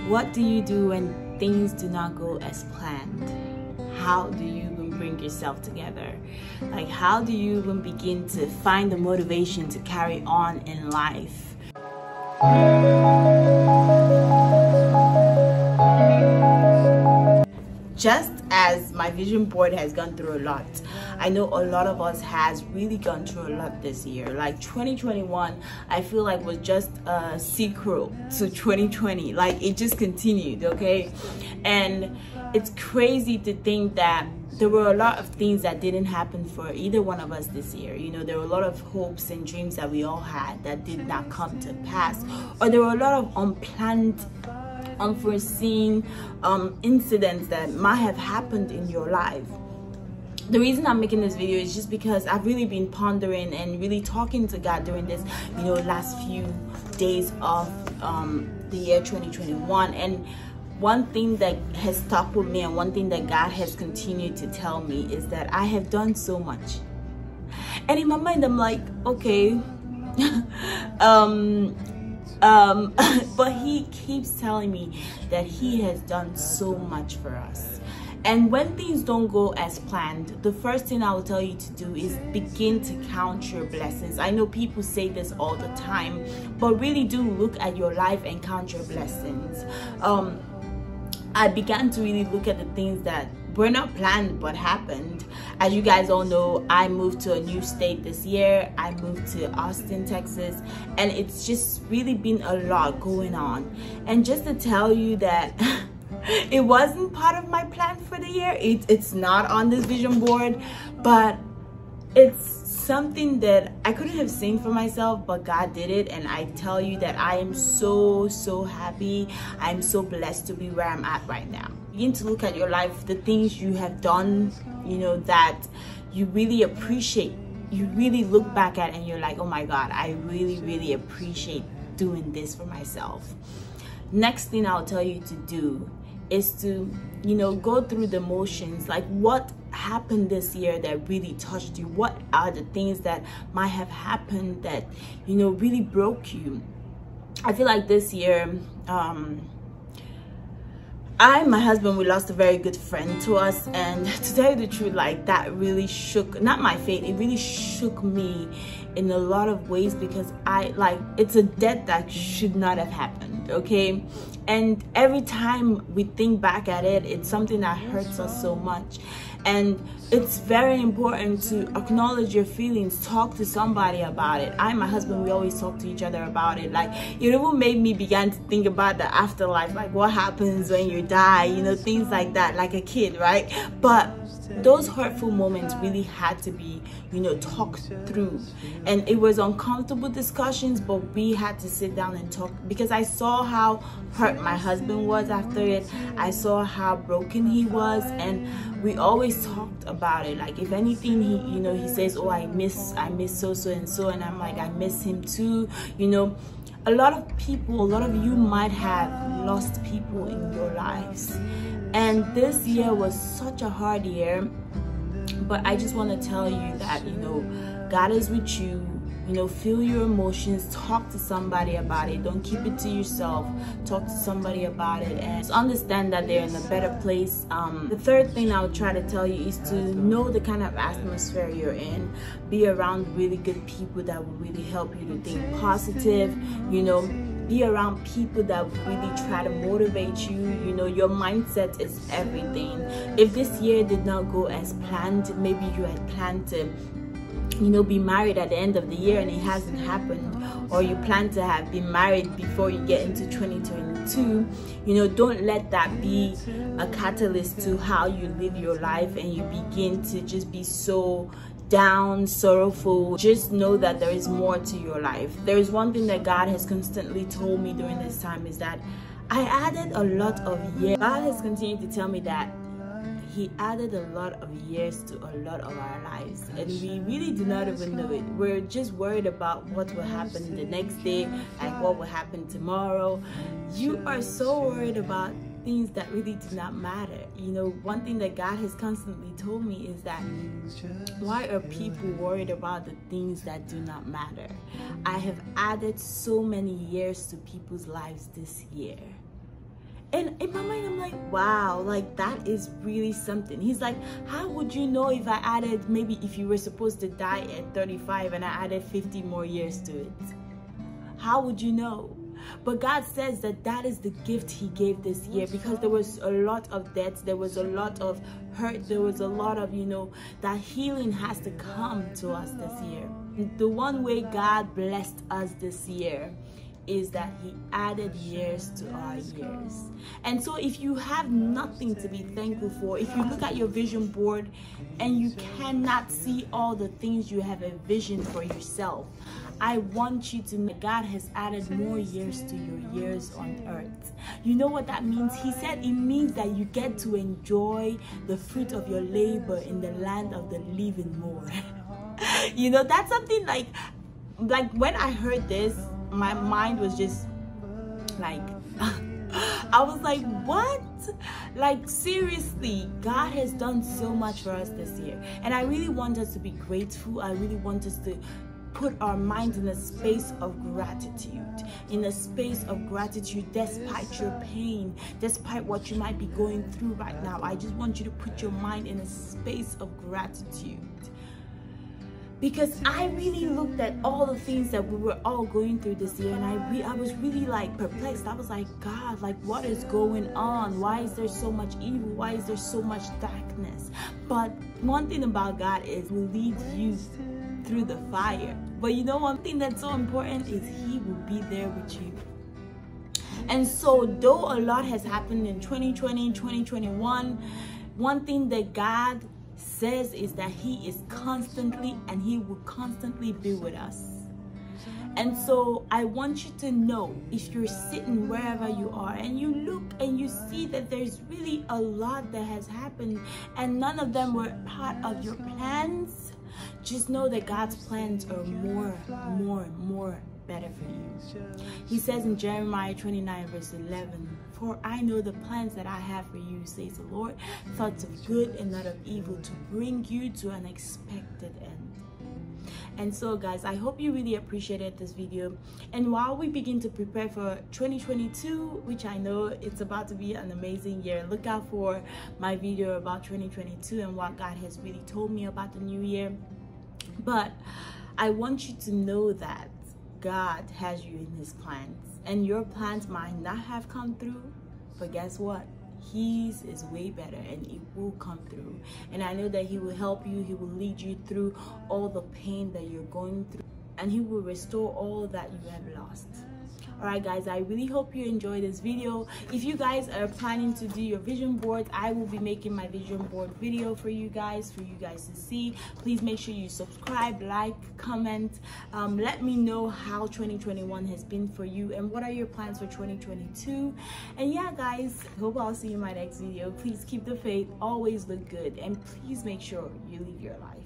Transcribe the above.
What do you do when things do not go as planned? How do you even bring yourself together? Like, how do you even begin to find the motivation to carry on in life? Just as my vision board has gone through a lot, I know a lot of us has really gone through a lot this year. Like 2021, I feel like was just a sequel to 2020. Like it just continued, okay? And it's crazy to think that there were a lot of things that didn't happen for either one of us this year. You know, there were a lot of hopes and dreams that we all had that did not come to pass, or there were a lot of unplanned, unforeseen incidents that might have happened in your life. The reason I'm making this video is just because I've really been pondering and really talking to God during this, you know, last few days of the year 2021. And one thing that has stuck with me and one thing that God has continued to tell me is that I have done so much. And in my mind, I'm like, okay, but he keeps telling me that he has done so much for us. And when things don't go as planned, the first thing I will tell you to do is begin to count your blessings. I know people say this all the time, but really do look at your life and count your blessings. I began to really look at the things that were not planned but happened. As you guys all know, I moved to a new state this year. I moved to Austin, Texas, and it's just really been a lot going on. And just to tell you that it wasn't part of my plan for the year. It's not on this vision board, but it's something that I couldn't have seen for myself, but God did it. And I tell you that I am so happy. I'm so blessed to be where I'm at right now. Begin to look at your life, the things you have done, you know, that you really appreciate. You really look back at and you're like, oh my God, I really appreciate doing this for myself. Next thing I'll tell you to do is to, you know, go through the motions. Like, what happened this year that really touched you? What are the things that might have happened that, you know, really broke you? I feel like this year, I and my husband, we lost a very good friend to us, and to tell you the truth, like, that really shook, not my faith, it really shook me in a lot of ways, because it's a death that should not have happened, okay? And every time we think back at it, it's something that hurts us so much. And it's very important to acknowledge your feelings, talk to somebody about it. I and my husband, we always talk to each other about it. Like, it even made me begin to think about the afterlife, like what happens when you die, you know, things like that, like a kid, right? But those hurtful moments really had to be, you know, talked through. And it was uncomfortable discussions, but we had to sit down and talk, because I saw how hurt my husband was after it. I saw how broken he was, and we always talked about it. Like, if anything, he, you know, he says, oh, I miss so and so, and I'm like, I miss him too. You know, a lot of people, a lot of you might have lost people in your lives, and this year was such a hard year. But I just want to tell you that, you know, God is with you. You know, feel your emotions, talk to somebody about it. Don't keep it to yourself. Talk to somebody about it, and just understand that they're in a better place. The third thing I would try to tell you is to know the kind of atmosphere you're in. Be around really good people that will really help you to think positive. You know, be around people that really try to motivate you. You know, your mindset is everything. If this year did not go as planned, maybe you had planned to, you know, be married at the end of the year and it hasn't happened, or you plan to have been married before you get into 2022, you know, don't let that be a catalyst to how you live your life and you begin to just be so down, sorrowful. Just know that there is more to your life. There is one thing that God has constantly told me during this time, is that I added a lot of years. God has continued to tell me that He added a lot of years to a lot of our lives, and we really do not even know it. We're just worried about what will happen the next day, like what will happen tomorrow. You are so worried about things that really do not matter. You know, one thing that God has constantly told me is that, why are people worried about the things that do not matter? I have added so many years to people's lives this year, And in my mind, I'm like, wow, like that is really something. He's like, how would you know if I added, maybe if you were supposed to die at 35 and I added 50 more years to it? How would you know? But God says that that is the gift he gave this year, because there was a lot of deaths, there was a lot of hurt, there was a lot of, you know, that healing has to come to us this year. The one way God blessed us this year is that he added years to our years. And so if you have nothing to be thankful for, if you look at your vision board and you cannot see all the things you have envisioned for yourself, I want you to know God has added more years to your years on earth. You know what that means? He said it means that you get to enjoy the fruit of your labor in the land of the living more. You know, that's something like when I heard this, my mind was just like, I was like, what? Like, seriously, God has done so much for us this year. And I really want us to be grateful. I really want us to put our minds in a space of gratitude, despite your pain, despite what you might be going through right now. I just want you to put your mind in a space of gratitude. Because I really looked at all the things that we were all going through this year, and I was really like perplexed. I was like, God, like what is going on? Why is there so much evil? Why is there so much darkness? But one thing about God is He will lead you through the fire. But you know, one thing that's so important is He will be there with you. And so though a lot has happened in 2020, 2021, one thing that God says is that He is constantly, and He will constantly be with us. And so I want you to know, if you're sitting wherever you are and you look and you see that there's really a lot that has happened and none of them were part of your plans, just know that God's plans are more better for you. He says in Jeremiah 29 verse 11, "For I know the plans that I have for you, says the Lord, thoughts of good and not of evil, to bring you to an expected end." And so guys, I hope you really appreciated this video. And while we begin to prepare for 2022, which I know it's about to be an amazing year, look out for my video about 2022 and what God has really told me about the new year. But I want you to know that God has you in His plans, and your plans might not have come through, but guess what? His is way better, and it will come through. And I know that He will help you. He will lead you through all the pain that you're going through, and He will restore all that you have lost. Alright guys, I really hope you enjoyed this video. If you guys are planning to do your vision board, I will be making my vision board video for you guys to see. Please make sure you subscribe, like, comment. Let me know how 2021 has been for you and what are your plans for 2022. And yeah guys, hope I'll see you in my next video. Please keep the faith, always look good, and please make sure you live your life.